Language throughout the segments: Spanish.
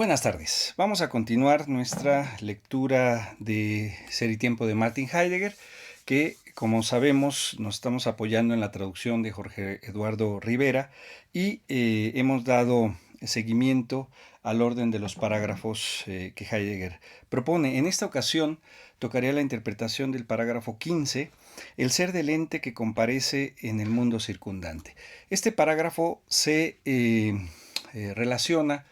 Buenas tardes. Vamos a continuar nuestra lectura de Ser y Tiempo de Martin Heidegger, que como sabemos nos estamos apoyando en la traducción de Jorge Eduardo Rivera y hemos dado seguimiento al orden de los parágrafos que Heidegger propone. En esta ocasión tocaría la interpretación del parágrafo 15, el ser del ente que comparece en el mundo circundante. Este parágrafo se relaciona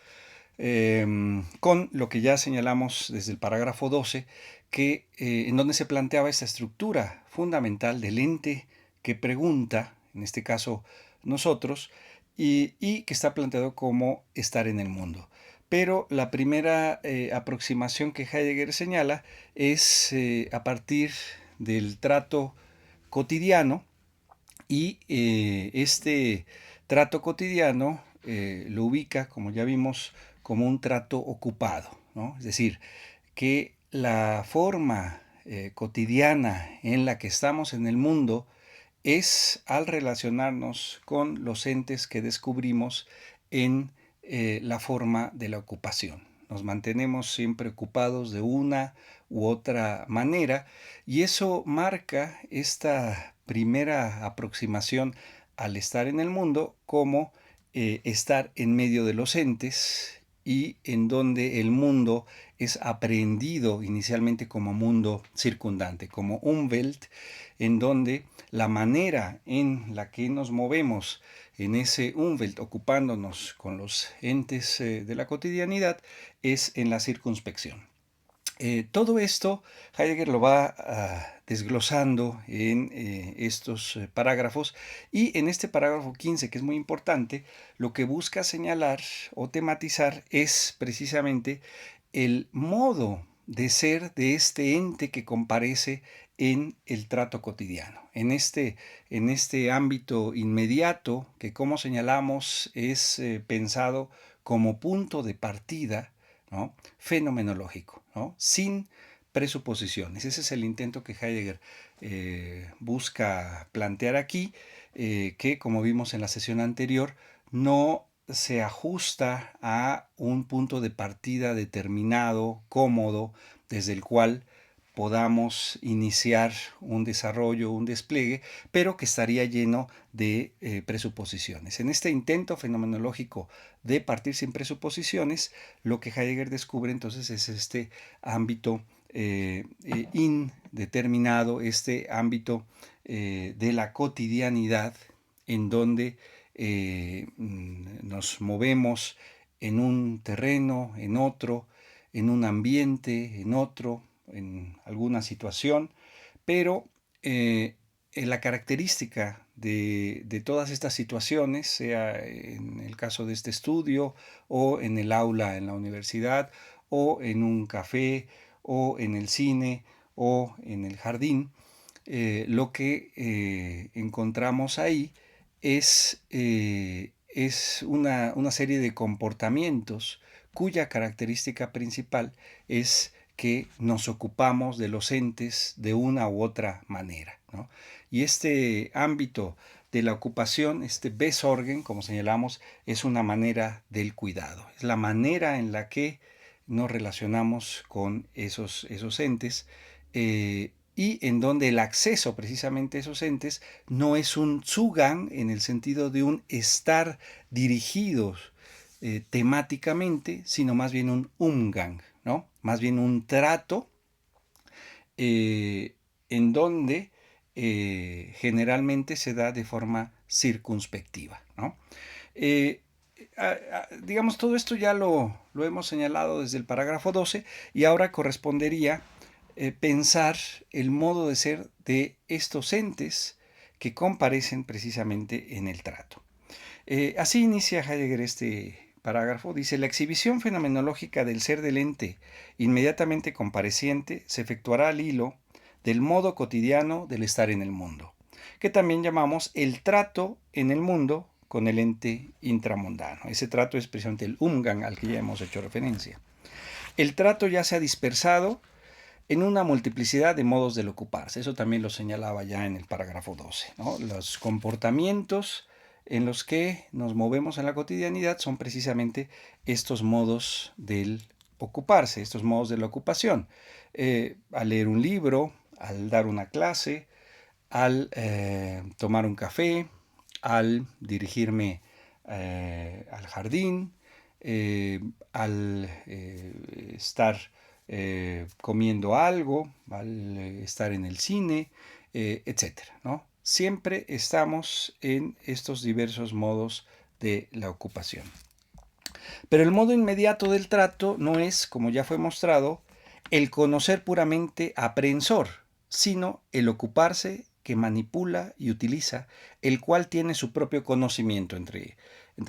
con lo que ya señalamos desde el parágrafo 12, en donde se planteaba esta estructura fundamental del ente que pregunta, en este caso nosotros, y que está planteado como estar en el mundo. Pero la primera aproximación que Heidegger señala es a partir del trato cotidiano y este trato cotidiano lo ubica, como ya vimos, como un trato ocupado, ¿no? Es decir, que la forma cotidiana en la que estamos en el mundo es al relacionarnos con los entes que descubrimos en la forma de la ocupación. Nos mantenemos siempre ocupados de una u otra manera y eso marca esta primera aproximación al estar en el mundo como estar en medio de los entes y en donde el mundo es aprehendido inicialmente como mundo circundante, como Umwelt, en donde la manera en la que nos movemos en ese Umwelt, ocupándonos con los entes de la cotidianidad, es en la circunspección. Todo esto Heidegger lo va desglosando en estos parágrafos y en este parágrafo 15, que es muy importante, lo que busca señalar o tematizar es precisamente el modo de ser de este ente que comparece en el trato cotidiano, en este ámbito inmediato que, como señalamos, es pensado como punto de partida, ¿no?, fenomenológico, ¿no?, sin presuposiciones. Ese es el intento que Heidegger busca plantear aquí, que, como vimos en la sesión anterior, no se ajusta a un punto de partida determinado, cómodo, desde el cual podamos iniciar un desarrollo, un despliegue, pero que estaría lleno de presuposiciones. En este intento fenomenológico de partir sin presuposiciones, lo que Heidegger descubre entonces es este ámbito indeterminado, este ámbito de la cotidianidad en donde nos movemos en un terreno, en otro, en un ambiente, en otro, en alguna situación, pero en la característica de todas estas situaciones, sea en el caso de este estudio, o en el aula en la universidad, o en un café, o en el cine, o en el jardín, lo que encontramos ahí es una serie de comportamientos cuya característica principal es que nos ocupamos de los entes de una u otra manera, ¿no? Y este ámbito de la ocupación, este Besorgen, como señalamos, es una manera del cuidado, es la manera en la que nos relacionamos con esos entes y en donde el acceso precisamente a esos entes no es un Zugang en el sentido de un estar dirigidos temáticamente, sino más bien un Umgang, ¿no? Más bien un trato en donde generalmente se da de forma circunspectiva, ¿no? Digamos, todo esto ya lo hemos señalado desde el parágrafo 12 y ahora correspondería pensar el modo de ser de estos entes que comparecen precisamente en el trato. Así inicia Heidegger este parágrafo. Dice: la exhibición fenomenológica del ser del ente inmediatamente compareciente se efectuará al hilo del modo cotidiano del estar en el mundo, que también llamamos el trato en el mundo con el ente intramundano. Ese trato es precisamente el Umgang al que ya hemos hecho referencia. El trato ya se ha dispersado en una multiplicidad de modos del ocuparse. Eso también lo señalaba ya en el parágrafo 12, ¿no? Los comportamientos en los que nos movemos en la cotidianidad son precisamente estos modos del ocuparse, estos modos de la ocupación. Al leer un libro, al dar una clase, al tomar un café, al dirigirme al jardín, al estar comiendo algo, al estar en el cine, etcétera, ¿no? Siempre estamos en estos diversos modos de la ocupación. Pero el modo inmediato del trato no es, como ya fue mostrado, el conocer puramente aprehensor, sino el ocuparse que manipula y utiliza, el cual tiene su propio conocimiento, entre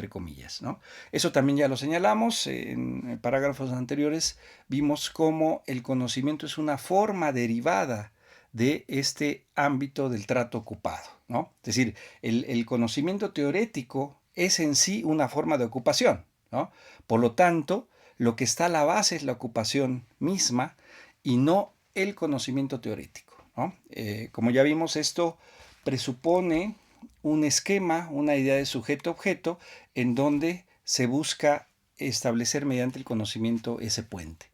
comillas, ¿no? Eso también ya lo señalamos en parágrafos anteriores, vimos cómo el conocimiento es una forma derivada de este ámbito del trato ocupado, ¿no? Es decir, el conocimiento teorético es en sí una forma de ocupación, ¿no? Por lo tanto, lo que está a la base es la ocupación misma y no el conocimiento teórico, ¿no? Como ya vimos, esto presupone un esquema, una idea de sujeto-objeto, en donde se busca establecer mediante el conocimiento ese puente.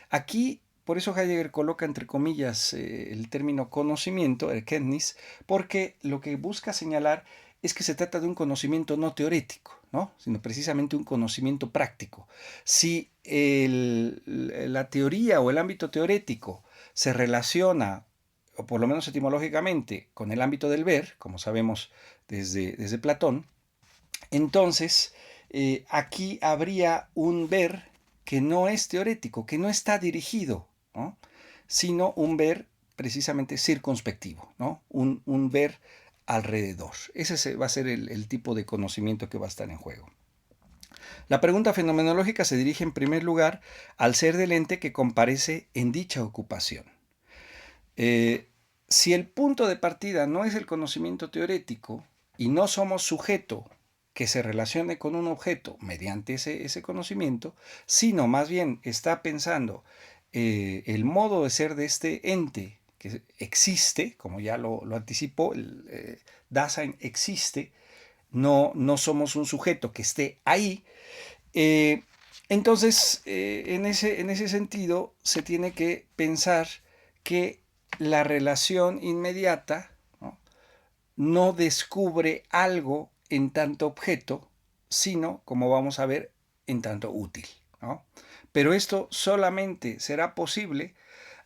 Aquí, por eso Heidegger coloca entre comillas el término conocimiento, Erkenntnis, porque lo que busca señalar es que se trata de un conocimiento no teórico, ¿no? Sino precisamente un conocimiento práctico. Si la teoría o el ámbito teórico se relaciona, o por lo menos etimológicamente, con el ámbito del ver, como sabemos desde Platón, entonces aquí habría un ver que no es teórico, que no está dirigido, ¿no? Sino un ver precisamente circunspectivo, ¿no? Un ver alrededor. Ese va a ser el tipo de conocimiento que va a estar en juego. La pregunta fenomenológica se dirige en primer lugar al ser del ente que comparece en dicha ocupación. Si el punto de partida no es el conocimiento teórico y no somos sujeto que se relacione con un objeto mediante ese conocimiento, sino más bien está pensando el modo de ser de este ente que existe, como ya lo anticipó, el Dasein existe, no somos un sujeto que esté ahí. Entonces, en ese sentido, se tiene que pensar que la relación inmediata no descubre algo en tanto objeto, sino, como vamos a ver, en tanto útil, ¿no? Pero esto solamente será posible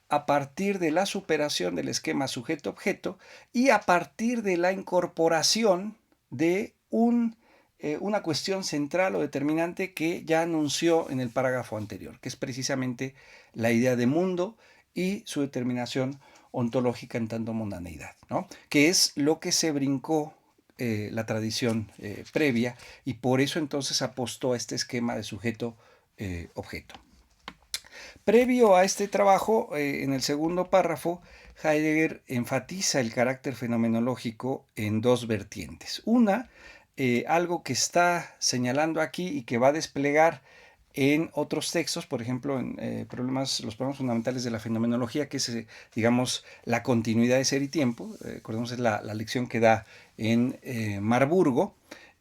a partir de la superación del esquema sujeto-objeto y a partir de la incorporación de una cuestión central o determinante que ya anunció en el parágrafo anterior, que es precisamente la idea de mundo y su determinación ontológica en tanto mundaneidad, ¿no? Que es lo que se brincó la tradición previa y por eso entonces apostó a este esquema de sujeto-objeto. Previo a este trabajo, en el segundo párrafo, Heidegger enfatiza el carácter fenomenológico en dos vertientes. Una, algo que está señalando aquí y que va a desplegar en otros textos, por ejemplo, en los problemas fundamentales de la fenomenología, que es, digamos, la continuidad de ser y tiempo. Recordemos, es la lección que da en Marburgo,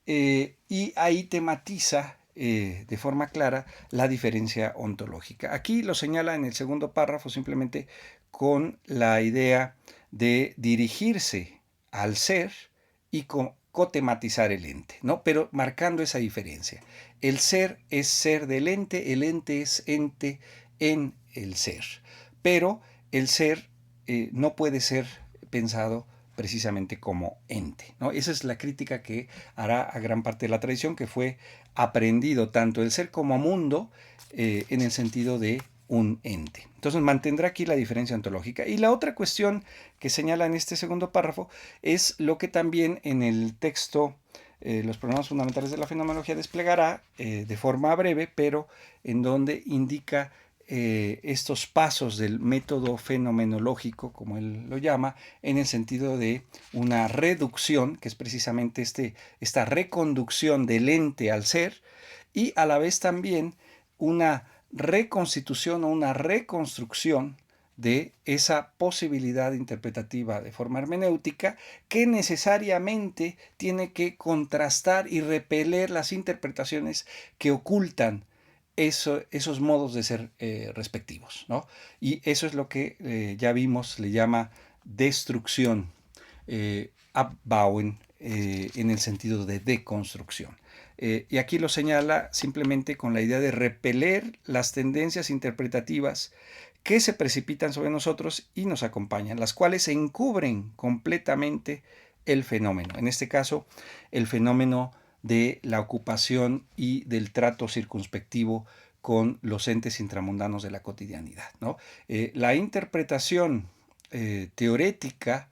y ahí tematiza de forma clara la diferencia ontológica. Aquí lo señala en el segundo párrafo simplemente con la idea de dirigirse al ser y cotematizar el ente, ¿no? Pero marcando esa diferencia. El ser es ser del ente, el ente es ente en el ser. Pero el ser no puede ser pensado precisamente como ente, ¿no? Esa es la crítica que hará a gran parte de la tradición, que fue aprendido tanto el ser como mundo en el sentido de un ente. Entonces mantendrá aquí la diferencia ontológica. Y la otra cuestión que señala en este segundo párrafo es lo que también en el texto los problemas fundamentales de la fenomenología desplegará de forma breve, pero en donde indica estos pasos del método fenomenológico, como él lo llama, en el sentido de una reducción, que es precisamente esta reconducción del ente al ser, y a la vez también una reconstitución o una reconstrucción de esa posibilidad interpretativa de forma hermenéutica que necesariamente tiene que contrastar y repeler las interpretaciones que ocultan esos modos de ser respectivos, ¿no? Y eso es lo que ya vimos, le llama destrucción, Abbauen, en el sentido de deconstrucción. Y aquí lo señala simplemente con la idea de repeler las tendencias interpretativas que se precipitan sobre nosotros y nos acompañan, las cuales encubren completamente el fenómeno. En este caso, el fenómeno de la ocupación y del trato circunspectivo con los entes intramundanos de la cotidianidad, ¿no? La interpretación teorética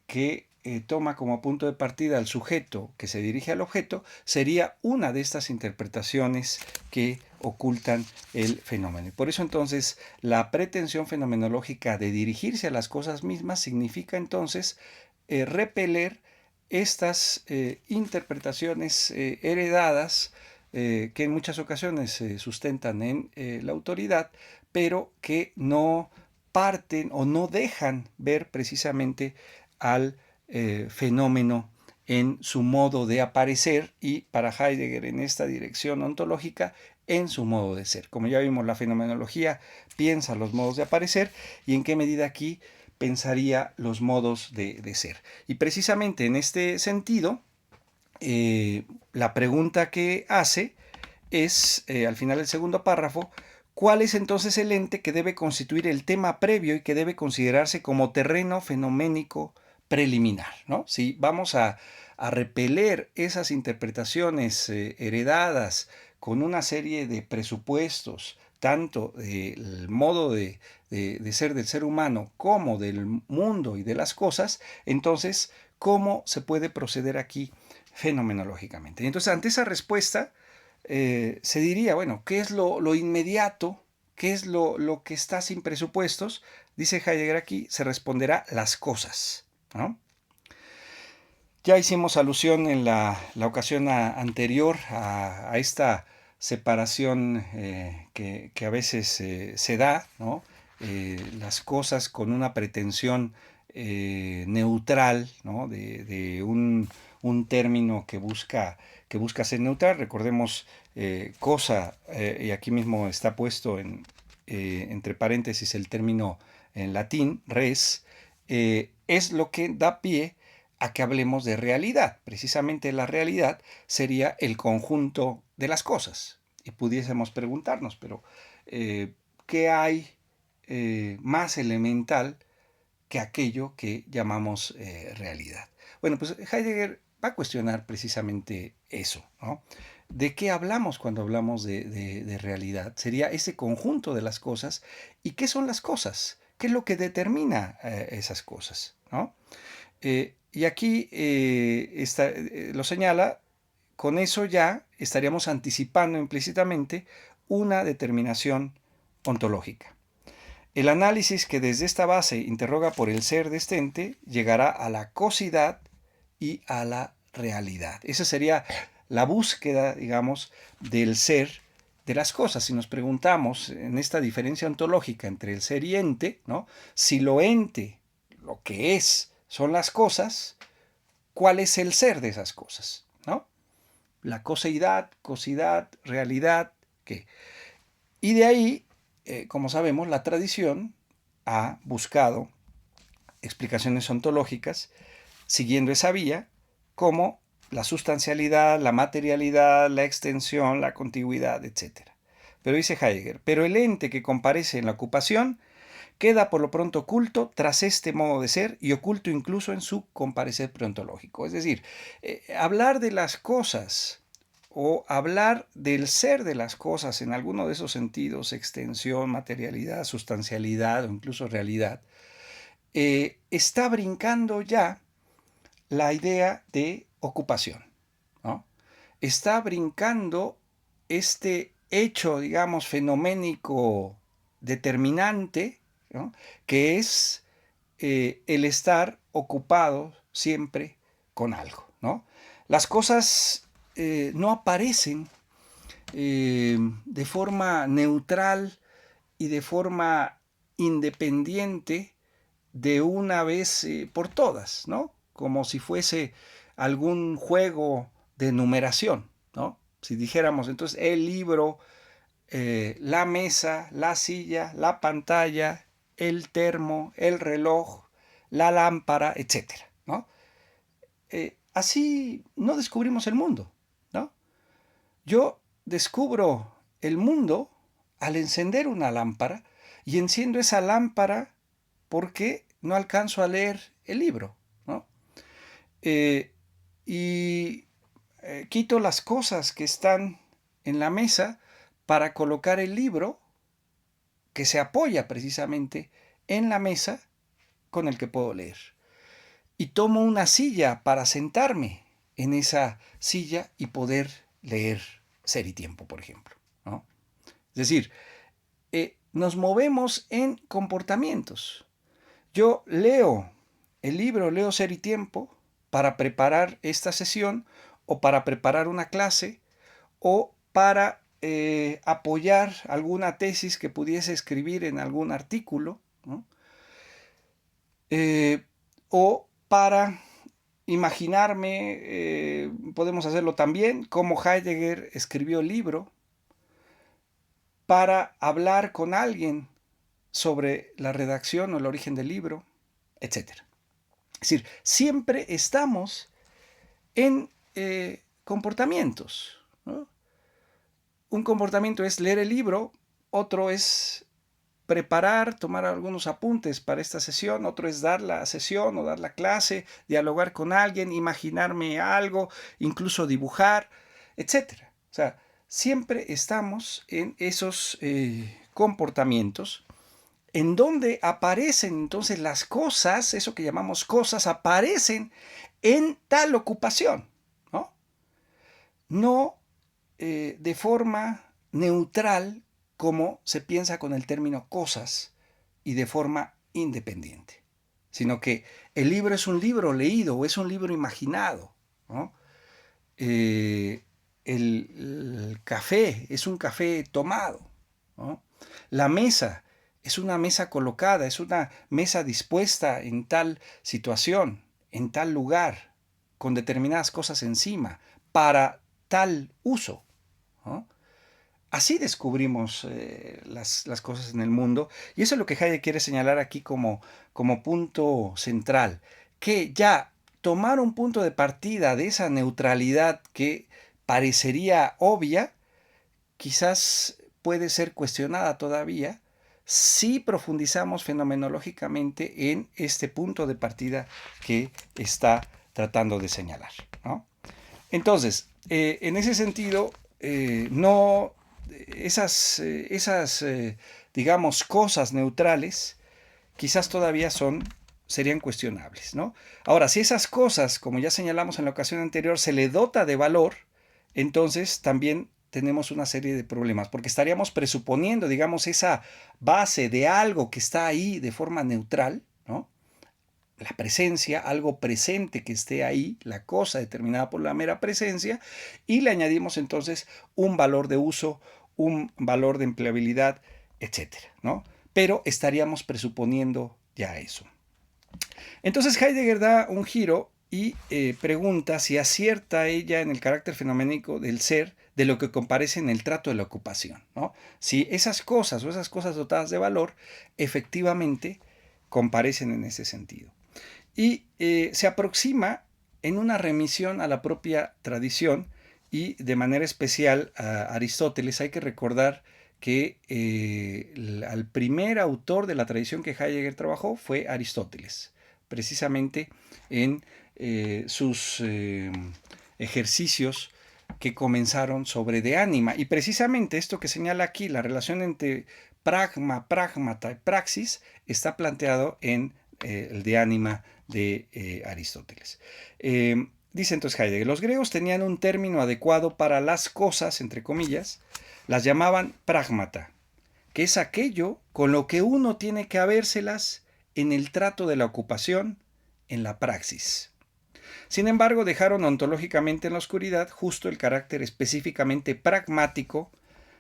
que toma como punto de partida al sujeto que se dirige al objeto sería una de estas interpretaciones que ocultan el fenómeno. Y por eso entonces la pretensión fenomenológica de dirigirse a las cosas mismas significa entonces repeler estas interpretaciones heredadas que en muchas ocasiones se sustentan en la autoridad, pero que no parten o no dejan ver precisamente al fenómeno en su modo de aparecer y para Heidegger en esta dirección ontológica en su modo de ser. Como ya vimos, la fenomenología piensa los modos de aparecer y en qué medida aquí pensaría los modos de ser. Y precisamente en este sentido, la pregunta que hace es, al final del segundo párrafo, ¿cuál es entonces el ente que debe constituir el tema previo y que debe considerarse como terreno fenoménico preliminar? ¿No? Si vamos a repeler esas interpretaciones heredadas con una serie de presupuestos, tanto del modo de ser del ser humano como del mundo y de las cosas, entonces, ¿cómo se puede proceder aquí fenomenológicamente? Y entonces, ante esa respuesta, se diría, bueno, ¿qué es lo inmediato? ¿Qué es lo que está sin presupuestos? Dice Heidegger aquí, se responderá las cosas, ¿no? Ya hicimos alusión en la ocasión anterior a esta separación que a veces se da, ¿no? Las cosas con una pretensión neutral, ¿no? De un término que busca ser neutral. Recordemos cosa, y aquí mismo está puesto entre paréntesis el término en latín, res, es lo que da pie a que hablemos de realidad. Precisamente la realidad sería el conjunto de las cosas. Y pudiésemos preguntarnos, pero ¿qué hay más elemental que aquello que llamamos realidad? Bueno, pues Heidegger va a cuestionar precisamente eso, ¿no? ¿De qué hablamos cuando hablamos de realidad? Sería ese conjunto de las cosas. ¿Y qué son las cosas? ¿Qué es lo que determina esas cosas? ¿No? Y aquí lo señala, con eso ya estaríamos anticipando implícitamente una determinación ontológica. El análisis que desde esta base interroga por el ser de este ente llegará a la cosidad y a la realidad. Esa sería la búsqueda, digamos, del ser de las cosas. Si nos preguntamos en esta diferencia ontológica entre el ser y ente, ¿no? Si lo ente, lo que es, son las cosas, ¿cuál es el ser de esas cosas? ¿No? La coseidad, cosidad, realidad, ¿qué? Y de ahí, como sabemos, la tradición ha buscado explicaciones ontológicas siguiendo esa vía, como la sustancialidad, la materialidad, la extensión, la contigüidad, etc. Pero dice Heidegger, pero el ente que comparece en la ocupación queda por lo pronto oculto tras este modo de ser y oculto incluso en su comparecer preontológico. Es decir, hablar de las cosas o hablar del ser de las cosas en alguno de esos sentidos, extensión, materialidad, sustancialidad o incluso realidad, está brincando ya la idea de ocupación, ¿no? Está brincando este hecho, digamos, fenoménico determinante, ¿no? Que es el estar ocupado siempre con algo, ¿no? Las cosas no aparecen de forma neutral y de forma independiente de una vez por todas, ¿no? Como si fuese algún juego de numeración, ¿no? Si dijéramos entonces el libro, la mesa, la silla, la pantalla, el termo, el reloj, la lámpara, etcétera, ¿no? Así no descubrimos el mundo, ¿no? Yo descubro el mundo al encender una lámpara y enciendo esa lámpara porque no alcanzo a leer el libro, ¿no? Eh, y quito las cosas que están en la mesa para colocar el libro que se apoya precisamente en la mesa con el que puedo leer. Y tomo una silla para sentarme en esa silla y poder leer Ser y Tiempo, por ejemplo, ¿no? Es decir, nos movemos en comportamientos. Yo leo el libro, leo Ser y Tiempo para preparar esta sesión o para preparar una clase o para apoyar alguna tesis que pudiese escribir en algún artículo, ¿no? O para imaginarme, podemos hacerlo también, como Heidegger escribió el libro, para hablar con alguien sobre la redacción o el origen del libro, etc. Es decir, siempre estamos en comportamientos, ¿no? Un comportamiento es leer el libro, otro es preparar, tomar algunos apuntes para esta sesión, otro es dar la sesión o dar la clase, dialogar con alguien, imaginarme algo, incluso dibujar, etc. O sea, siempre estamos en esos comportamientos en donde aparecen entonces las cosas, eso que llamamos cosas, aparecen en tal ocupación, ¿no? No de forma neutral como se piensa con el término cosas y de forma independiente, sino que el libro es un libro leído o es un libro imaginado, ¿no? El café es un café tomado, ¿no? La mesa es una mesa colocada, es una mesa dispuesta en tal situación, en tal lugar, con determinadas cosas encima, para tal uso, ¿no? Así descubrimos las cosas en el mundo y eso es lo que Heidegger quiere señalar aquí como punto central, que ya tomar un punto de partida de esa neutralidad que parecería obvia, quizás puede ser cuestionada todavía si profundizamos fenomenológicamente en este punto de partida que está tratando de señalar, ¿no? Entonces, en ese sentido, no esas digamos, cosas neutrales, quizás todavía serían cuestionables, ¿no? Ahora, si esas cosas, como ya señalamos en la ocasión anterior, se le dota de valor, entonces también tenemos una serie de problemas, porque estaríamos presuponiendo, digamos, esa base de algo que está ahí de forma neutral, ¿no? La presencia, algo presente que esté ahí, la cosa determinada por la mera presencia, y le añadimos entonces un valor de uso, un valor de empleabilidad, etcétera, ¿no? Pero estaríamos presuponiendo ya eso. Entonces Heidegger da un giro y pregunta si acierta ella en el carácter fenoménico del ser de lo que comparece en el trato de la ocupación, ¿no? Si esas cosas o esas cosas dotadas de valor efectivamente comparecen en ese sentido. Y se aproxima en una remisión a la propia tradición y de manera especial a Aristóteles. Hay que recordar que el primer autor de la tradición que Heidegger trabajó fue Aristóteles, precisamente en sus ejercicios que comenzaron sobre de ánima. Y precisamente esto que señala aquí, la relación entre pragma, pragmata y praxis, está planteado en el de ánima de Aristóteles. Dice entonces Heidegger, los griegos tenían un término adecuado para las cosas, entre comillas, las llamaban pragmata, que es aquello con lo que uno tiene que habérselas en el trato de la ocupación, en la praxis. Sin embargo, dejaron ontológicamente en la oscuridad justo el carácter específicamente pragmático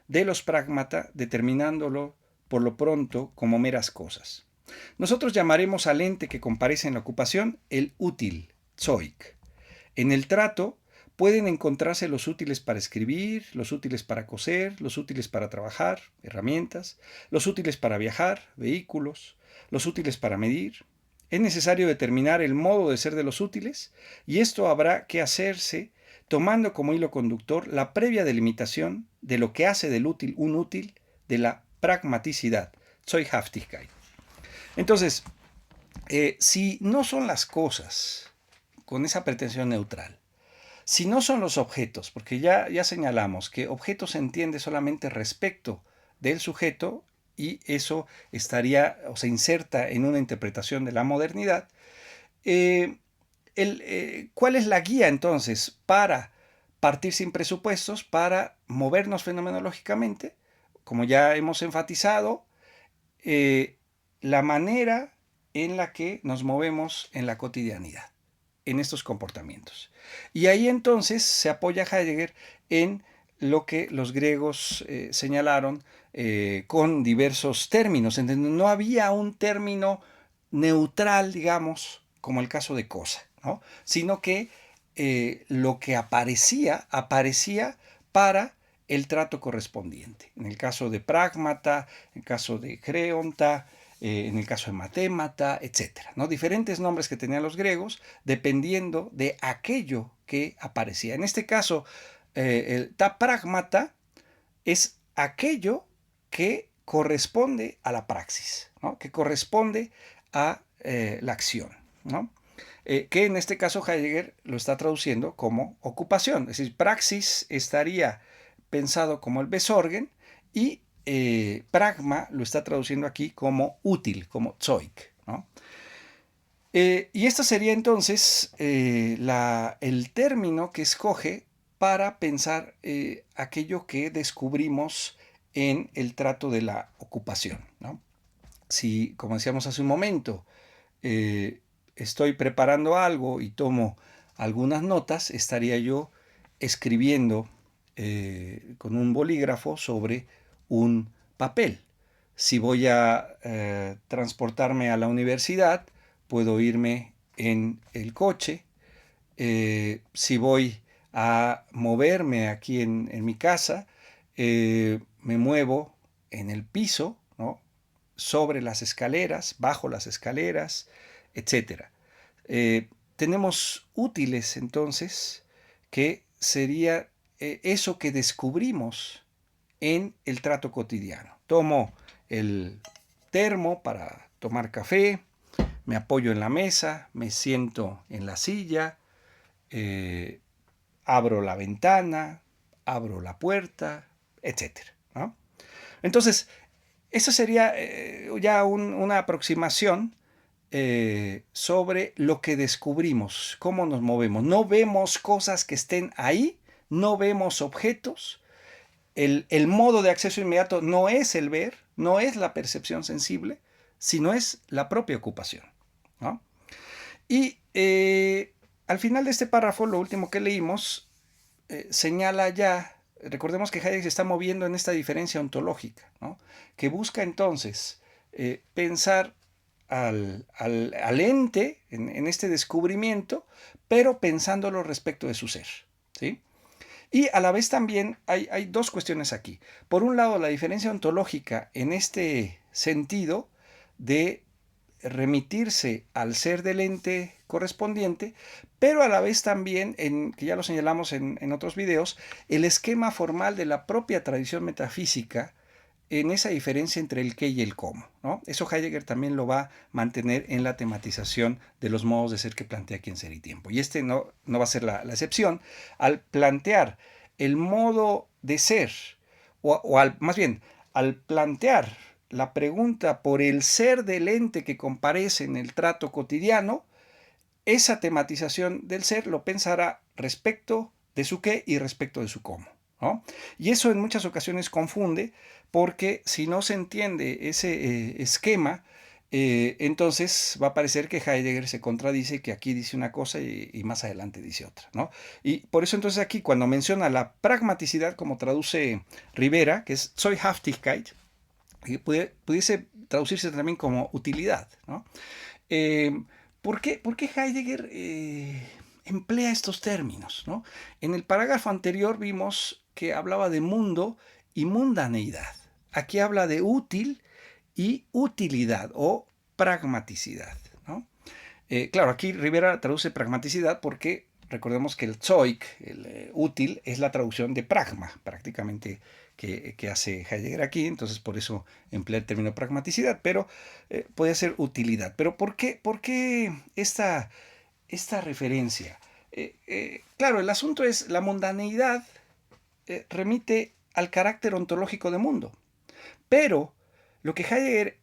de los pragmata, determinándolo por lo pronto como meras cosas. Nosotros llamaremos al ente que comparece en la ocupación el útil, Zoic. En el trato pueden encontrarse los útiles para escribir, los útiles para coser, los útiles para trabajar, herramientas, los útiles para viajar, vehículos, los útiles para medir. Es necesario determinar el modo de ser de los útiles y esto habrá que hacerse tomando como hilo conductor la previa delimitación de lo que hace del útil un útil, de la pragmaticidad, Zollhaftigkeit. Entonces, si no son las cosas con esa pretensión neutral, si no son los objetos, porque ya señalamos que objeto se entiende solamente respecto del sujeto y eso estaría o se inserta en una interpretación de la modernidad, ¿cuál es la guía entonces para partir sin presupuestos, para movernos fenomenológicamente? Como ya hemos enfatizado, la manera en la que nos movemos en la cotidianidad, en estos comportamientos. Y ahí entonces se apoya Heidegger en lo que los griegos señalaron con diversos términos, en donde no había un término neutral, digamos, como el caso de cosa, ¿no? Sino que lo que aparecía para el trato correspondiente. En el caso de pragmata, en el caso de creonta, en el caso de matémata, etc. ¿no? Diferentes nombres que tenían los griegos dependiendo de aquello que aparecía. En este caso, el ta pragmata es aquello que corresponde a la praxis, ¿no? Que corresponde a la acción, ¿no? Que en este caso Heidegger lo está traduciendo como ocupación. Es decir, praxis estaría pensado como el Besorgen y pragma lo está traduciendo aquí como útil, como Zoic, ¿no? Y esto sería entonces el término que escoge para pensar aquello que descubrimos en el trato de la ocupación, ¿no? Si, como decíamos hace un momento, estoy preparando algo y tomo algunas notas, estaría yo escribiendo con un bolígrafo sobre un papel. Si voy a transportarme a la universidad, puedo irme en el coche. Si voy a moverme aquí en mi casa, me muevo en el piso, ¿no? Sobre las escaleras, bajo las escaleras, etc. Tenemos útiles entonces que sería eso que descubrimos en el trato cotidiano. Tomo el termo para tomar café, me apoyo en la mesa, me siento en la silla, abro la ventana, abro la puerta, etc. ¿no? Entonces, eso sería ya una aproximación sobre lo que descubrimos, cómo nos movemos. No vemos cosas que estén ahí, no vemos objetos. El modo de acceso inmediato no es el ver, no es la percepción sensible, sino es la propia ocupación, ¿no? Y al final de este párrafo, lo último que leímos, señala ya, recordemos que Heidegger se está moviendo en esta diferencia ontológica, ¿no? Que busca entonces pensar al ente en este descubrimiento, pero pensándolo respecto de su ser, ¿sí? Y a la vez también hay dos cuestiones aquí. Por un lado, la diferencia ontológica en este sentido de remitirse al ser del ente correspondiente, pero a la vez también, que ya lo señalamos en otros videos, el esquema formal de la propia tradición metafísica en esa diferencia entre el qué y el cómo, ¿no? Eso Heidegger también lo va a mantener en la tematización de los modos de ser que plantea aquí en Ser y Tiempo. Y este no va a ser la excepción. Al plantear el modo de ser, más bien, al plantear la pregunta por el ser del ente que comparece en el trato cotidiano, esa tematización del ser lo pensará respecto de su qué y respecto de su cómo, ¿no? Y eso en muchas ocasiones confunde porque si no se entiende ese esquema, entonces va a parecer que Heidegger se contradice, que aquí dice una cosa y más adelante dice otra, ¿no? Y por eso entonces aquí cuando menciona la pragmaticidad, como traduce Rivera, que es Zollhaftigkeit, pudiese traducirse también como utilidad, ¿no? Eh, por qué Heidegger emplea estos términos, ¿no? En el parágrafo anterior vimos que hablaba de mundo y mundaneidad. Aquí habla de útil y utilidad o pragmaticidad, ¿no? Claro, aquí Rivera traduce pragmaticidad porque recordemos que el Zoic, el útil, es la traducción de pragma, prácticamente, que hace Heidegger aquí, entonces por eso emplea el término pragmaticidad, pero puede ser utilidad. Pero por qué esta referencia? Claro, el asunto es la mundaneidad remite al carácter ontológico de mundo. Pero lo que Heidegger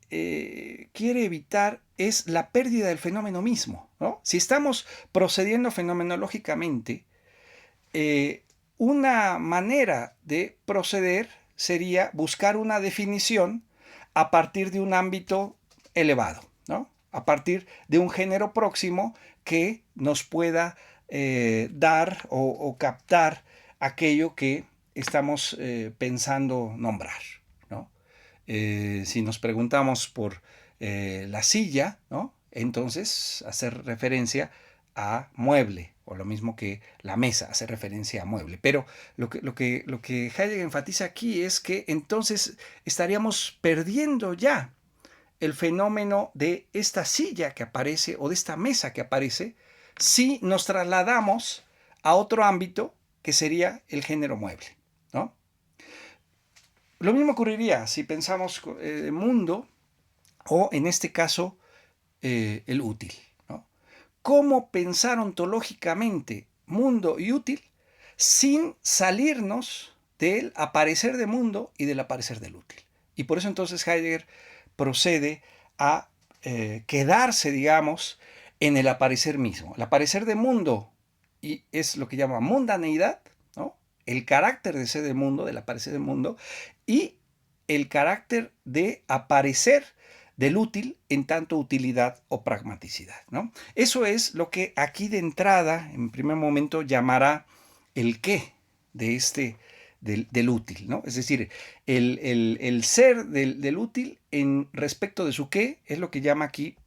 quiere evitar es la pérdida del fenómeno mismo, ¿no? Si estamos procediendo fenomenológicamente, eh, una manera de proceder sería buscar una definición a partir de un ámbito elevado, ¿no? A partir de un género próximo que nos pueda dar o captar aquello que estamos pensando nombrar, ¿no? Si nos preguntamos por la silla, ¿no? Entonces hacer referencia a mueble, o lo mismo que la mesa, hacer referencia a mueble. Pero lo que Heidegger enfatiza aquí es que entonces estaríamos perdiendo ya el fenómeno de esta silla que aparece o de esta mesa que aparece si nos trasladamos a otro ámbito que sería el género mueble, ¿no? Lo mismo ocurriría si pensamos mundo o en este caso el útil, ¿no? ¿Cómo pensar ontológicamente mundo y útil sin salirnos del aparecer de mundo y del aparecer del útil? Y por eso entonces Heidegger procede a quedarse, digamos, en el aparecer mismo. El aparecer de mundo y es lo que llama mundaneidad, ¿no? El carácter de ser del mundo, del aparecer del mundo, y el carácter de aparecer del útil en tanto utilidad o pragmaticidad, ¿no? Eso es lo que aquí de entrada, en primer momento, llamará el qué de del útil, ¿no? Es decir, el ser del útil en respecto de su qué es lo que llama aquí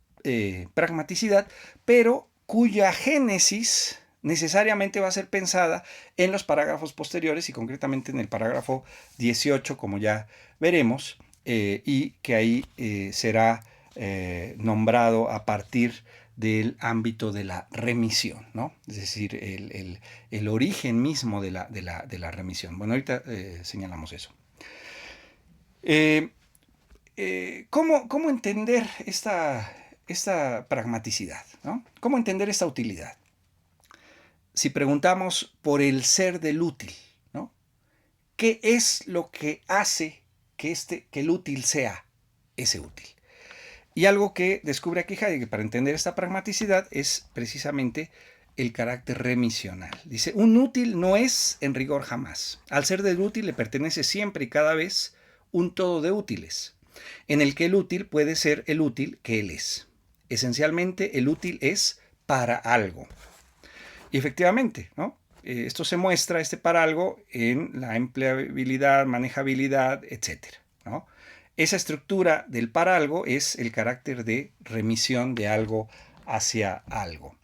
pragmaticidad, pero cuya génesis necesariamente va a ser pensada en los parágrafos posteriores y concretamente en el parágrafo 18, como ya veremos, y que ahí será nombrado a partir del ámbito de la remisión, ¿no? Es decir, el origen mismo de la remisión. Bueno, ahorita señalamos eso. Eh, ¿Cómo entender esta pragmaticidad? ¿No? ¿Cómo entender esta utilidad? Si preguntamos por el ser del útil, ¿no? ¿Qué es lo que hace que el útil sea ese útil? Y algo que descubre aquí Heidegger para entender esta pragmaticidad es precisamente el carácter remisional. Dice, un útil no es en rigor jamás. Al ser del útil le pertenece siempre y cada vez un todo de útiles, en el que el útil puede ser el útil que él es. Esencialmente, el útil es para algo. Y efectivamente, ¿no? Esto se muestra, para algo, en la empleabilidad, manejabilidad, etcétera, ¿no? Esa estructura del para algo es el carácter de remisión de algo hacia algo.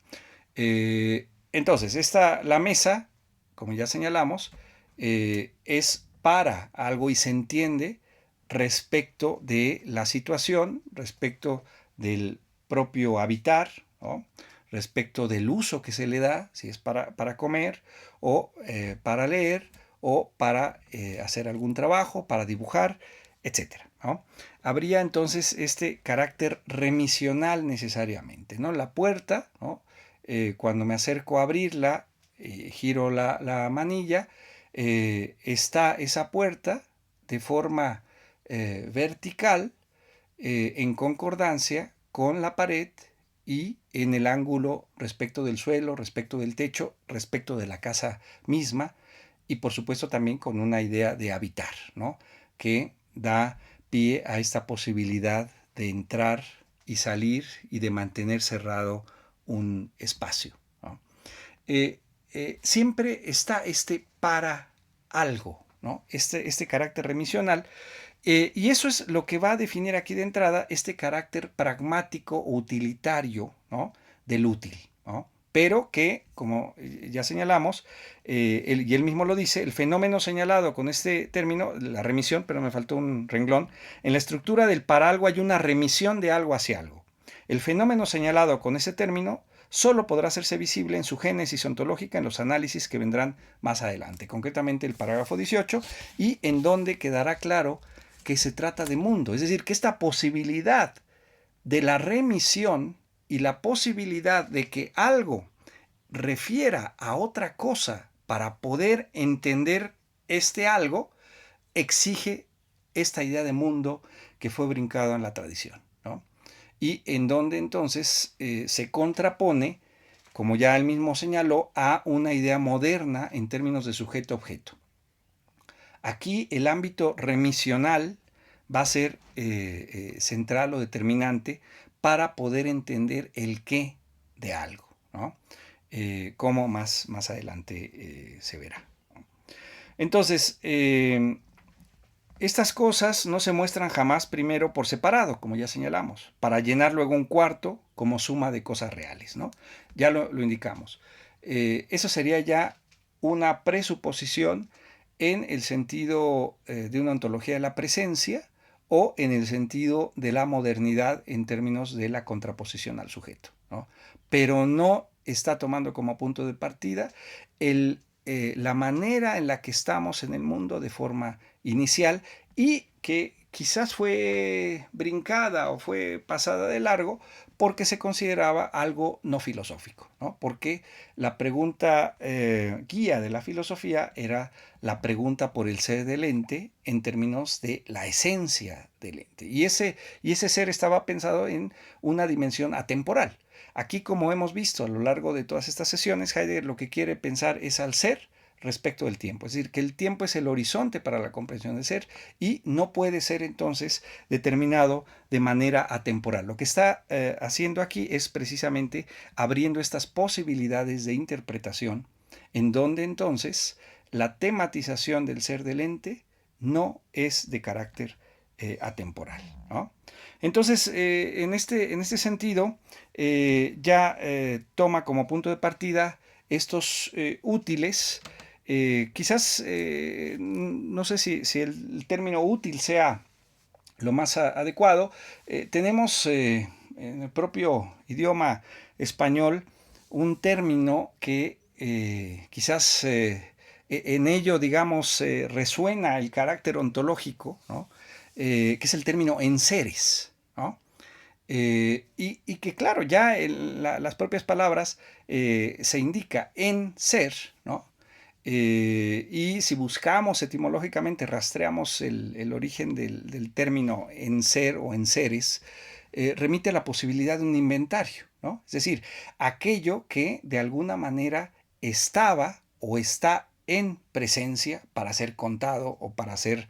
Entonces, la mesa, como ya señalamos, es para algo y se entiende respecto de la situación, respecto del propio habitar, ¿no? Respecto del uso que se le da, si es para comer o para leer o para hacer algún trabajo, para dibujar, etcétera, ¿no? Habría entonces este carácter remisional necesariamente, ¿no? La puerta, ¿no? Cuando me acerco a abrirla, giro la manilla, está esa puerta de forma vertical en concordancia con la pared y en el ángulo respecto del suelo, respecto del techo, respecto de la casa misma y por supuesto también con una idea de habitar, ¿no? Que da pie a esta posibilidad de entrar y salir y de mantener cerrado un espacio, ¿no? Siempre está para algo, ¿no? Este carácter remisional Y eso es lo que va a definir aquí de entrada este carácter pragmático o utilitario, ¿no?, del útil, ¿no? Pero que, como ya señalamos, y él mismo lo dice, el fenómeno señalado con este término, la remisión, pero me faltó un renglón, en la estructura del para algo hay una remisión de algo hacia algo. El fenómeno señalado con ese término solo podrá hacerse visible en su génesis ontológica en los análisis que vendrán más adelante, concretamente el parágrafo 18, y en donde quedará claro que se trata de mundo, es decir, que esta posibilidad de la remisión y la posibilidad de que algo refiera a otra cosa para poder entender este algo, exige esta idea de mundo que fue brincada en la tradición, ¿no? Y en donde entonces se contrapone, como ya él mismo señaló, a una idea moderna en términos de sujeto-objeto. Aquí el ámbito remisional va a ser central o determinante para poder entender el qué de algo, ¿no? Como más adelante se verá. Entonces, estas cosas no se muestran jamás primero por separado, como ya señalamos, para llenar luego un cuarto como suma de cosas reales, ¿no? Ya lo indicamos. Eso sería ya una presuposición en el sentido de una ontología de la presencia o en el sentido de la modernidad en términos de la contraposición al sujeto, ¿no? Pero no está tomando como punto de partida la manera en la que estamos en el mundo de forma inicial y que quizás fue brincada o fue pasada de largo porque se consideraba algo no filosófico, ¿no? Porque la pregunta guía de la filosofía era la pregunta por el ser del ente en términos de la esencia del ente. Y ese ser estaba pensado en una dimensión atemporal. Aquí, como hemos visto a lo largo de todas estas sesiones, Heidegger lo que quiere pensar es al ser respecto del tiempo. Es decir, que el tiempo es el horizonte para la comprensión del ser y no puede ser entonces determinado de manera atemporal. Lo que está haciendo aquí es precisamente abriendo estas posibilidades de interpretación en donde entonces la tematización del ser del ente no es de carácter atemporal, ¿no? Entonces, en este sentido, ya toma como punto de partida estos útiles. Quizás, no sé si el término útil sea lo más adecuado. Tenemos en el propio idioma español un término que quizás en ello, digamos, resuena el carácter ontológico, ¿no? Que es el término enseres, ¿no? Y que claro, ya las propias palabras se indica en ser, ¿no? Y si buscamos etimológicamente, rastreamos el origen del término en ser o en seres, remite a la posibilidad de un inventario, ¿no? Es decir, aquello que de alguna manera estaba o está en presencia para ser contado o para ser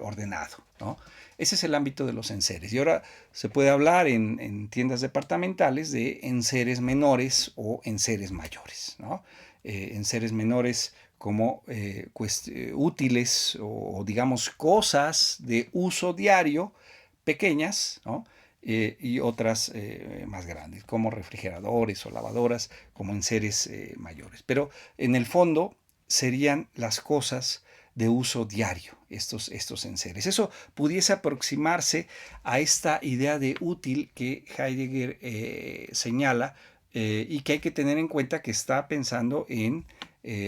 ordenado, ¿no? Ese es el ámbito de los enseres. Y ahora se puede hablar en tiendas departamentales de enseres menores o enseres mayores, ¿no? Enseres menores como útiles o digamos cosas de uso diario pequeñas, ¿no? Y otras más grandes, como refrigeradores o lavadoras, como enseres mayores. Pero en el fondo serían las cosas de uso diario, estos enseres. Eso pudiese aproximarse a esta idea de útil que Heidegger señala y que hay que tener en cuenta que está pensando en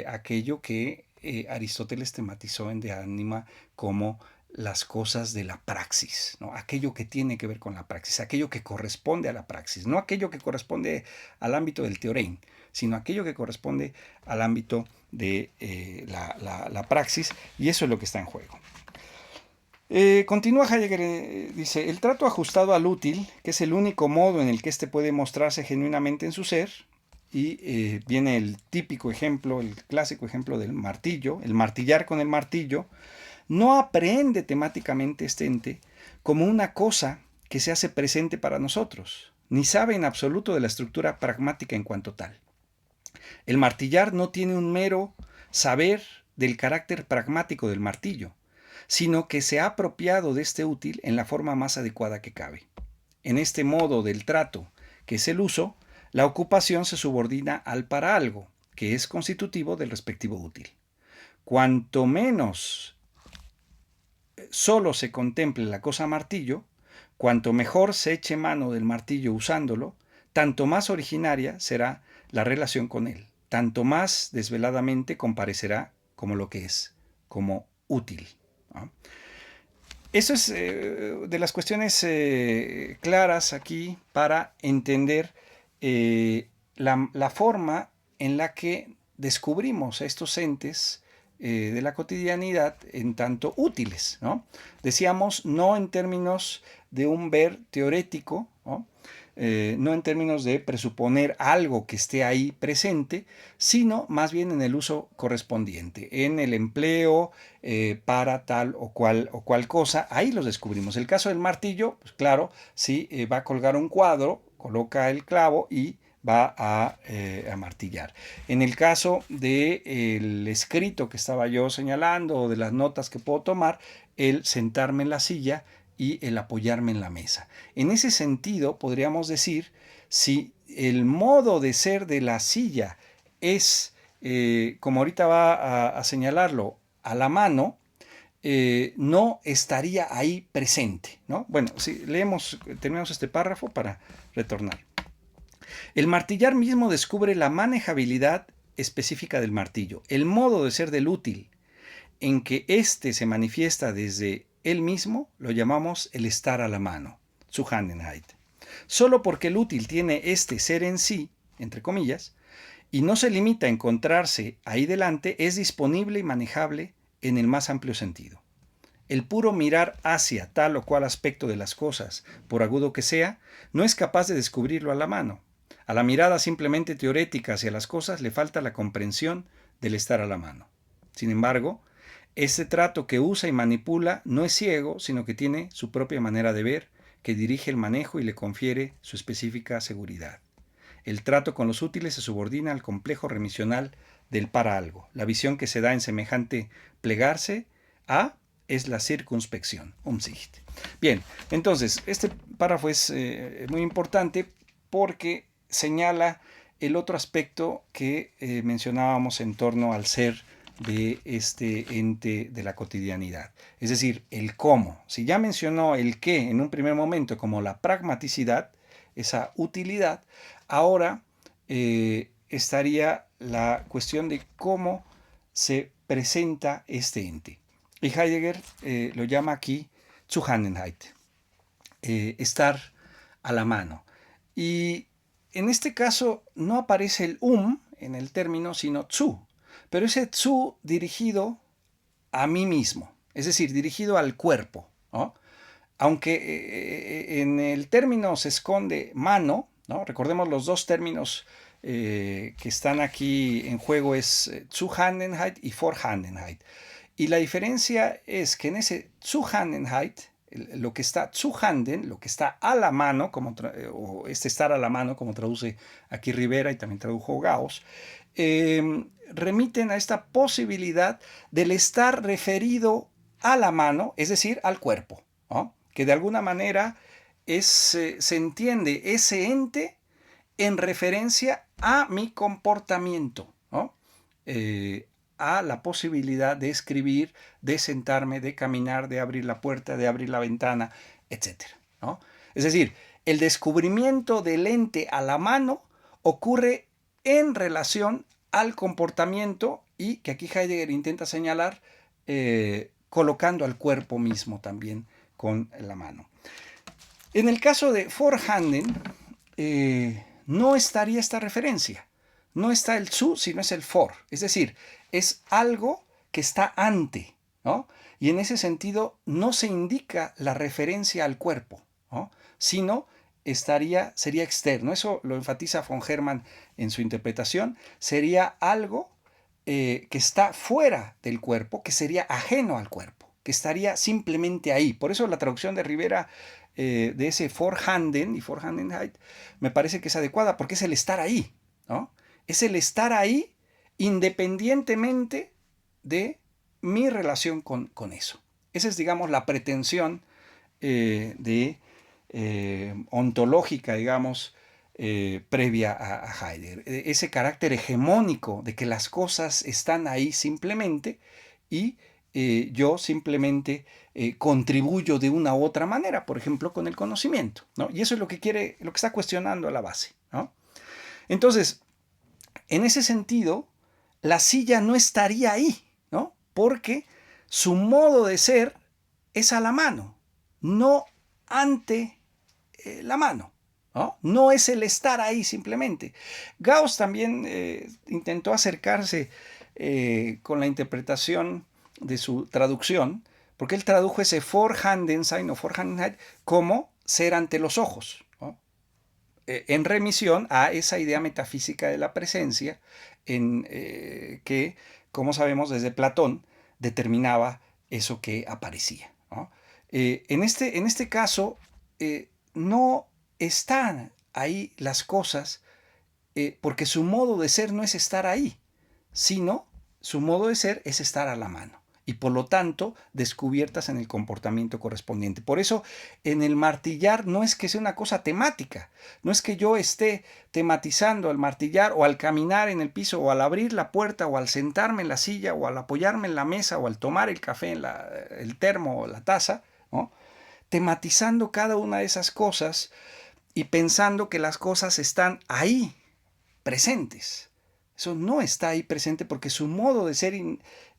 aquello que Aristóteles tematizó en De Anima como las cosas de la praxis, ¿no? Aquello que tiene que ver con la praxis, aquello que corresponde a la praxis, no aquello que corresponde al ámbito del teorema, sino aquello que corresponde al ámbito de la praxis, y eso es lo que está en juego. Continúa Heidegger, dice, el trato ajustado al útil, que es el único modo en el que éste puede mostrarse genuinamente en su ser, y viene el típico ejemplo, el clásico ejemplo del martillo, el martillar con el martillo, no aprehende temáticamente este ente como una cosa que se hace presente para nosotros, ni sabe en absoluto de la estructura pragmática en cuanto tal. El martillar no tiene un mero saber del carácter pragmático del martillo, sino que se ha apropiado de este útil en la forma más adecuada que cabe. En este modo del trato, que es el uso, la ocupación se subordina al para algo, que es constitutivo del respectivo útil. Cuanto menos solo se contemple la cosa martillo, cuanto mejor se eche mano del martillo usándolo, tanto más originaria será la relación con él, tanto más desveladamente comparecerá como lo que es, como útil, ¿no? Eso es de las cuestiones claras aquí para entender la forma en la que descubrimos a estos entes de la cotidianidad en tanto útiles, ¿no? Decíamos, no en términos de un ver teorético, ¿no? No en términos de presuponer algo que esté ahí presente, sino más bien en el uso correspondiente, en el empleo para tal o cual cosa. Ahí los descubrimos. El caso del martillo, pues claro, si va a colgar un cuadro, coloca el clavo y va a martillar. En el caso del escrito que estaba yo señalando o de las notas que puedo tomar, el sentarme en la silla y el apoyarme en la mesa. En ese sentido, podríamos decir, si el modo de ser de la silla es, como ahorita va a señalarlo, a la mano, no estaría ahí presente, ¿no? Bueno, si leemos, terminamos este párrafo para retornar. El martillar mismo descubre la manejabilidad específica del martillo, el modo de ser del útil, en que éste se manifiesta desde él mismo, lo llamamos el estar a la mano, Zuhandenheit. Solo porque el útil tiene este ser en sí, entre comillas, y no se limita a encontrarse ahí delante, es disponible y manejable en el más amplio sentido. El puro mirar hacia tal o cual aspecto de las cosas, por agudo que sea, no es capaz de descubrirlo a la mano. A la mirada simplemente teorética hacia las cosas le falta la comprensión del estar a la mano. Sin embargo, ese trato que usa y manipula no es ciego, sino que tiene su propia manera de ver, que dirige el manejo y le confiere su específica seguridad. El trato con los útiles se subordina al complejo remisional del para algo. La visión que se da en semejante plegarse a es la circunspección, Umsicht. Bien, entonces, este párrafo es muy importante porque señala el otro aspecto que mencionábamos en torno al ser de este ente de la cotidianidad. Es decir, el cómo. Si ya mencionó el qué en un primer momento como la pragmaticidad, esa utilidad, ahora estaría la cuestión de cómo se presenta este ente. Y Heidegger lo llama aquí Zuhandenheit, estar a la mano. Y en este caso no aparece el en el término, sino zu, pero ese zu dirigido a mí mismo, es decir, dirigido al cuerpo, ¿no? Aunque en el término se esconde mano, ¿no? Recordemos los dos términos que están aquí en juego es Zuhandenheit y Vorhandenheit. Y la diferencia es que en ese Zuhandenheit, lo que está Zuhanden, lo que está a la mano, o este estar a la mano, como traduce aquí Rivera y también tradujo Gauss, remiten a esta posibilidad del estar referido a la mano, es decir, al cuerpo, ¿no? Que de alguna manera se entiende ese ente en referencia a mi comportamiento, ¿no? A la posibilidad de escribir, de sentarme, de caminar, de abrir la puerta, de abrir la ventana, etc., ¿no? Es decir, el descubrimiento del ente a la mano ocurre en relación al comportamiento y que aquí Heidegger intenta señalar colocando al cuerpo mismo también con la mano. En el caso de Vorhanden, no estaría esta referencia. No está el zu, sino es el for. Es decir, es algo que está ante, ¿no? Y en ese sentido no se indica la referencia al cuerpo, ¿no? Sino sería externo. Eso lo enfatiza von Hermann en su interpretación. Sería algo que está fuera del cuerpo, que sería ajeno al cuerpo, que estaría simplemente ahí. Por eso la traducción de Rivera de ese Vorhanden y Vorhandenheit me parece que es adecuada, porque es el estar ahí, ¿no? Es el estar ahí independientemente de mi relación con eso. Esa es, digamos, la pretensión ontológica, digamos, previa a Heidegger. Ese carácter hegemónico de que las cosas están ahí simplemente y yo simplemente contribuyo de una u otra manera, por ejemplo, con el conocimiento, ¿no? Y eso es lo que está cuestionando a la base, ¿no? Entonces, en ese sentido, la silla no estaría ahí, ¿no? Porque su modo de ser es a la mano, no ante la mano. No es el estar ahí simplemente. Gauss también intentó acercarse con la interpretación de su traducción, porque él tradujo ese Vorhandensein o Vorhandenheit como ser ante los ojos, ¿no? En remisión a esa idea metafísica de la presencia que, como sabemos desde Platón, determinaba eso que aparecía, ¿no? En este caso, no están ahí las cosas porque su modo de ser no es estar ahí, sino su modo de ser es estar a la mano y por lo tanto descubiertas en el comportamiento correspondiente. Por eso en el martillar no es que sea una cosa temática, no es que yo esté tematizando al martillar o al caminar en el piso o al abrir la puerta o al sentarme en la silla o al apoyarme en la mesa o al tomar el café en el termo o la taza, ¿no? Tematizando cada una de esas cosas y pensando que las cosas están ahí, presentes. Eso no está ahí presente porque su modo de ser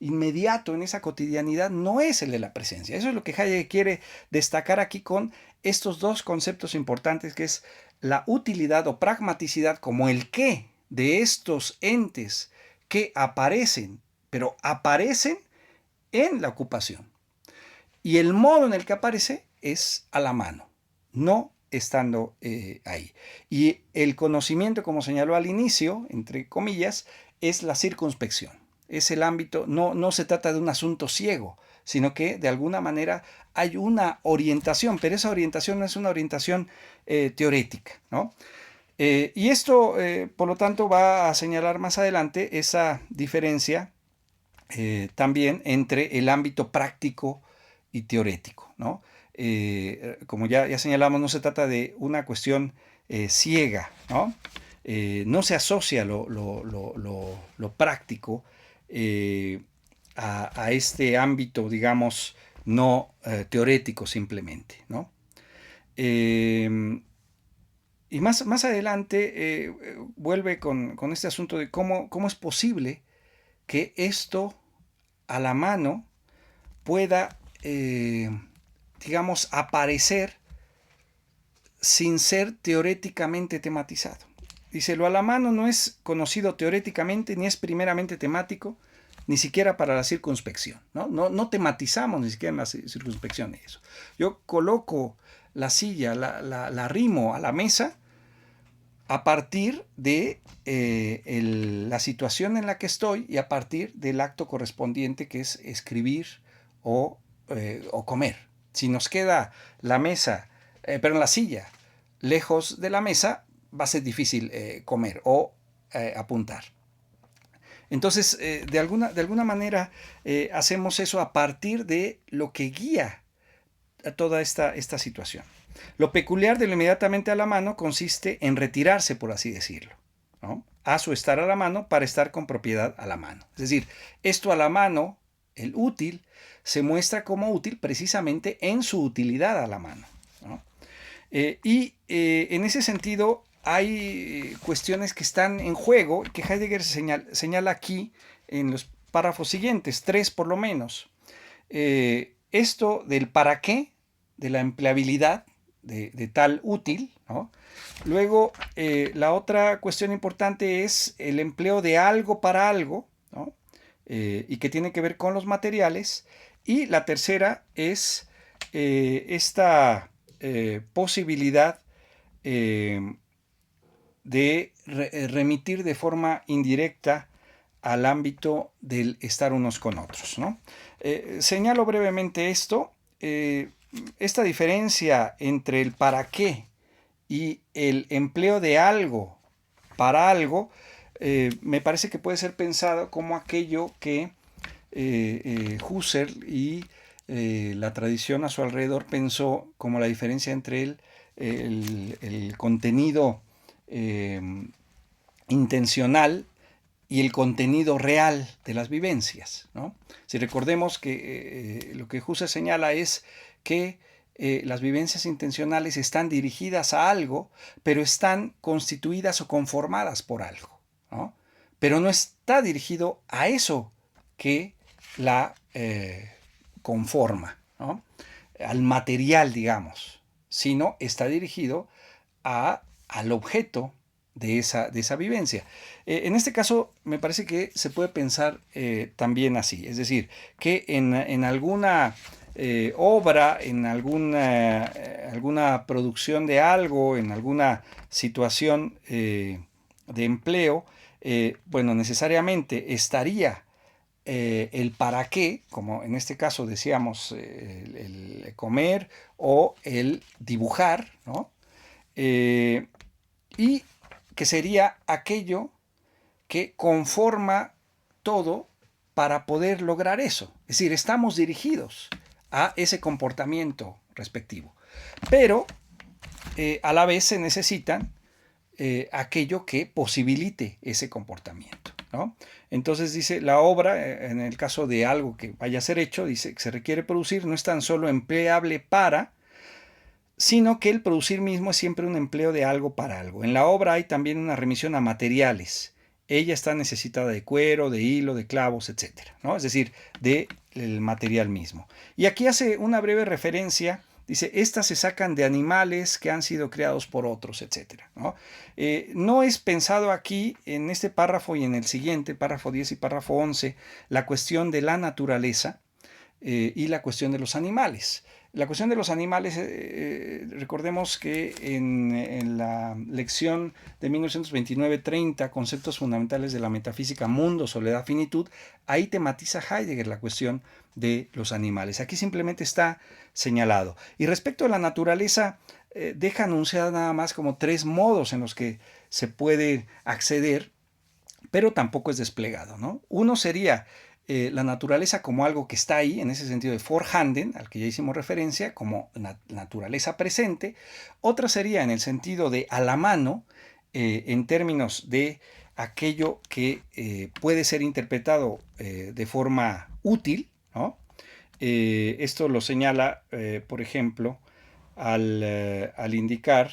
inmediato en esa cotidianidad no es el de la presencia. Eso es lo que Heidegger quiere destacar aquí con estos dos conceptos importantes, que es la utilidad o pragmaticidad como el qué de estos entes que aparecen, pero aparecen en la ocupación. Y el modo en el que aparece es a la mano, no estando ahí. Y el conocimiento, como señaló al inicio, entre comillas, es la circunspección. Es el ámbito, no se trata de un asunto ciego, sino que de alguna manera hay una orientación, pero esa orientación no es una orientación teorética, ¿no? Y esto, por lo tanto, va a señalar más adelante esa diferencia también entre el ámbito práctico y teorético, ¿no? Como ya señalamos, no se trata de una cuestión ciega, ¿no? No se asocia lo práctico a este ámbito, digamos, no teorético simplemente, ¿no? Y más adelante vuelve con este asunto de cómo es posible que esto a la mano pueda, digamos, aparecer sin ser teoréticamente tematizado. Dice, lo a la mano no es conocido teoréticamente, ni es primeramente temático, ni siquiera para la circunspección. No tematizamos ni siquiera en la circunspección eso. Yo coloco la silla, la arrimo a la mesa a partir de la situación en la que estoy y a partir del acto correspondiente que es escribir o comer. Si nos queda la mesa, la silla, lejos de la mesa, va a ser difícil comer o apuntar. Entonces, de alguna manera, hacemos eso a partir de lo que guía a toda esta situación. Lo peculiar de lo inmediatamente a la mano consiste en retirarse, por así decirlo, ¿no? A su estar a la mano para estar con propiedad a la mano. Es decir, esto a la mano, el útil, se muestra como útil precisamente en su utilidad a la mano, ¿no? En ese sentido hay cuestiones que están en juego que Heidegger señala aquí en los párrafos siguientes, 3 por lo menos. Esto del para qué, de la empleabilidad de tal útil, ¿no? Luego, la otra cuestión importante es el empleo de algo para algo, ¿no? Y que tiene que ver con los materiales. Y la tercera es esta posibilidad de remitir de forma indirecta al ámbito del estar unos con otros, ¿no? Señalo brevemente esto. Esta diferencia entre el para qué y el empleo de algo para algo me parece que puede ser pensado como aquello que Husserl y la tradición a su alrededor pensó como la diferencia entre el contenido eh, intencional y el contenido real de las vivencias, ¿no? Si recordemos que lo que Husserl señala es que las vivencias intencionales están dirigidas a algo, pero están constituidas o conformadas por algo, ¿no? Pero no está dirigido a eso que la conforma, ¿no? Al material, digamos, sino está dirigido al objeto de esa vivencia. En este caso, me parece que se puede pensar también así, es decir, que en alguna obra, en alguna producción de algo, en alguna situación de empleo, bueno, necesariamente estaría el para qué, como en este caso decíamos, el comer o el dibujar, ¿no? Y que sería aquello que conforma todo para poder lograr eso. Es decir, estamos dirigidos a ese comportamiento respectivo. Pero a la vez se necesitan aquello que posibilite ese comportamiento, ¿no? Entonces dice, la obra, en el caso de algo que vaya a ser hecho, dice que se requiere producir, no es tan solo empleable para, sino que el producir mismo es siempre un empleo de algo para algo. En la obra hay también una remisión a materiales. Ella está necesitada de cuero, de hilo, de clavos, etcétera, ¿no? Es decir, del material mismo. Y aquí hace una breve referencia. Dice, estas se sacan de animales que han sido creados por otros, etcétera, ¿no? No es pensado aquí, en este párrafo y en el siguiente, párrafo 10 y párrafo 11, la cuestión de la naturaleza y la cuestión de los animales. La cuestión de los animales, recordemos que en la lección de 1929-30, Conceptos fundamentales de la metafísica, mundo, soledad, finitud, ahí tematiza Heidegger la cuestión de los animales. Aquí simplemente está señalado. Y respecto a la naturaleza, deja anunciada nada más como 3 modos en los que se puede acceder, pero tampoco es desplegado, ¿no? Uno sería la naturaleza como algo que está ahí, en ese sentido de Vorhanden, al que ya hicimos referencia, como naturaleza presente. Otra sería en el sentido de a la mano, en términos de aquello que puede ser interpretado de forma útil, ¿no? Esto lo señala, por ejemplo, al indicar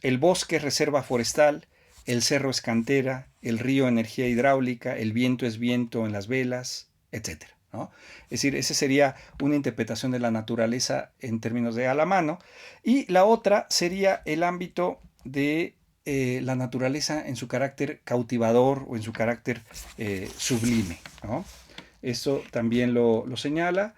el bosque es reserva forestal, el cerro es cantera, el río energía hidráulica, el viento es viento en las velas, etcétera, ¿no? Es decir, esa sería una interpretación de la naturaleza en términos de a la mano. Y la otra sería el ámbito de la naturaleza en su carácter cautivador o en su carácter sublime, ¿no? Eso también lo señala.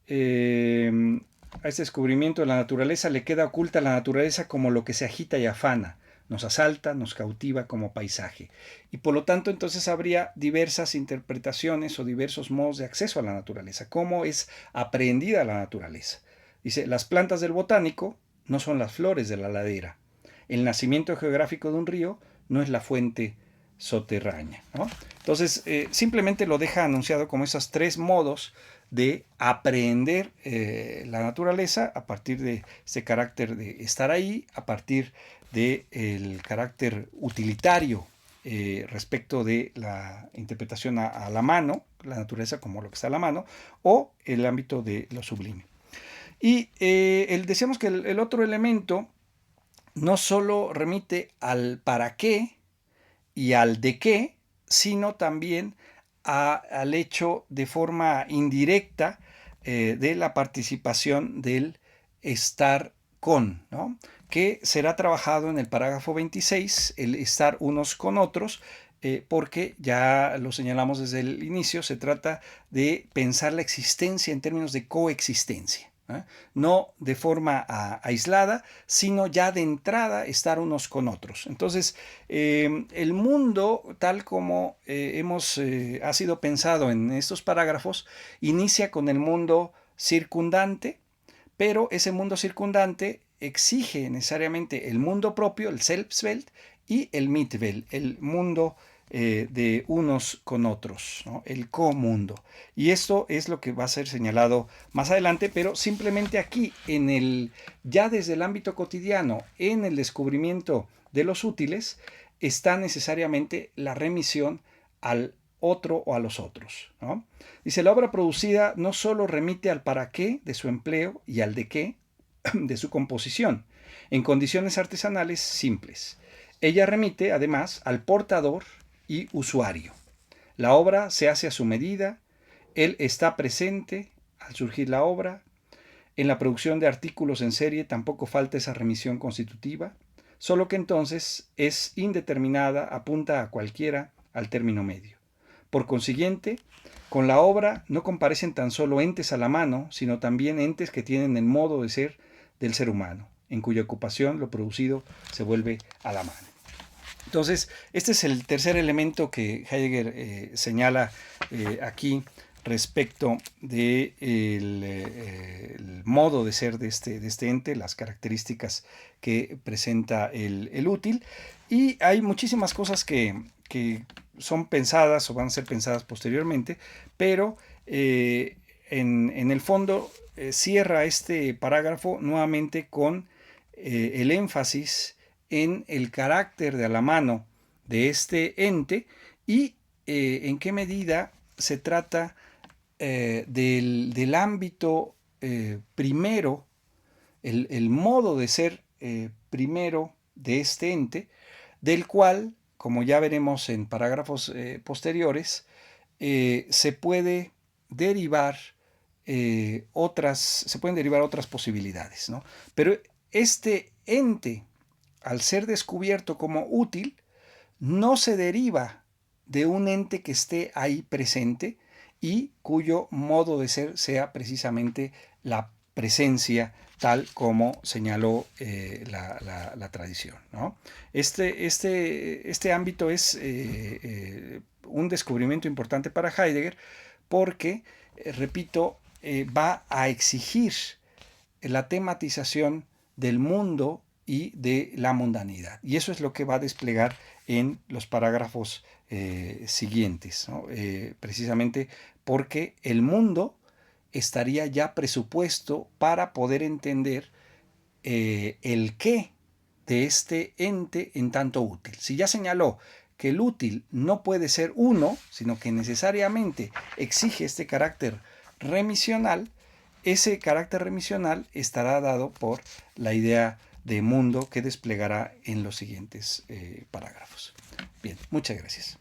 A este descubrimiento de la naturaleza le queda oculta la naturaleza como lo que se agita y afana, nos asalta, nos cautiva como paisaje. Y por lo tanto entonces habría diversas interpretaciones o diversos modos de acceso a la naturaleza. ¿Cómo es aprehendida la naturaleza? Dice, las plantas del botánico no son las flores de la ladera. El nacimiento geográfico de un río no es la fuente soterránea, ¿no? Entonces, simplemente lo deja anunciado como esos 3 modos de aprender la naturaleza a partir de ese carácter de estar ahí, a partir del carácter utilitario respecto de la interpretación a la mano, la naturaleza como lo que está a la mano, o el ámbito de lo sublime. Y decíamos que el otro elemento no solo remite al para qué y al de qué, sino también al hecho de forma indirecta de la participación del estar con, ¿no? Que será trabajado en el parágrafo 26, el estar unos con otros, porque ya lo señalamos desde el inicio, se trata de pensar la existencia en términos de coexistencia. No de forma aislada, sino ya de entrada estar unos con otros. Entonces, el mundo, tal como ha sido pensado en estos parágrafos, inicia con el mundo circundante, pero ese mundo circundante exige necesariamente el mundo propio, el Selbstwelt, y el Mitwelt, el mundo de unos con otros, ¿no? El comundo. Y esto es lo que va a ser señalado más adelante, pero simplemente aquí, ya desde el ámbito cotidiano, en el descubrimiento de los útiles, está necesariamente la remisión al otro o a los otros, ¿no? Dice, la obra producida no solo remite al para qué de su empleo y al de qué de su composición, en condiciones artesanales simples. Ella remite, además, al portador y usuario. La obra se hace a su medida, él está presente al surgir la obra. En la producción de artículos en serie tampoco falta esa remisión constitutiva, solo que entonces es indeterminada, apunta a cualquiera al término medio. Por consiguiente, con la obra no comparecen tan solo entes a la mano, sino también entes que tienen el modo de ser del ser humano, en cuya ocupación lo producido se vuelve a la mano. Entonces, este es el tercer elemento que Heidegger señala aquí respecto del el modo de ser de este ente, las características que presenta el útil. Y hay muchísimas cosas que son pensadas o van a ser pensadas posteriormente, pero en el fondo cierra este parágrafo nuevamente con el énfasis en el carácter de a la mano de este ente y en qué medida se trata del ámbito primero, el modo de ser primero de este ente, del cual, como ya veremos en parágrafos posteriores, se pueden derivar otras posibilidades, ¿no? Pero este ente, al ser descubierto como útil, no se deriva de un ente que esté ahí presente y cuyo modo de ser sea precisamente la presencia tal como señaló la tradición, ¿no? Este ámbito es un descubrimiento importante para Heidegger porque, repito, va a exigir la tematización del mundo y de la mundanidad. Y eso es lo que va a desplegar en los parágrafos siguientes, ¿no? Precisamente porque el mundo estaría ya presupuesto para poder entender el qué de este ente en tanto útil. Si ya señaló que el útil no puede ser uno, sino que necesariamente exige este carácter remisional, ese carácter remisional estará dado por la idea de mundo que desplegará en los siguientes parágrafos. Bien, muchas gracias.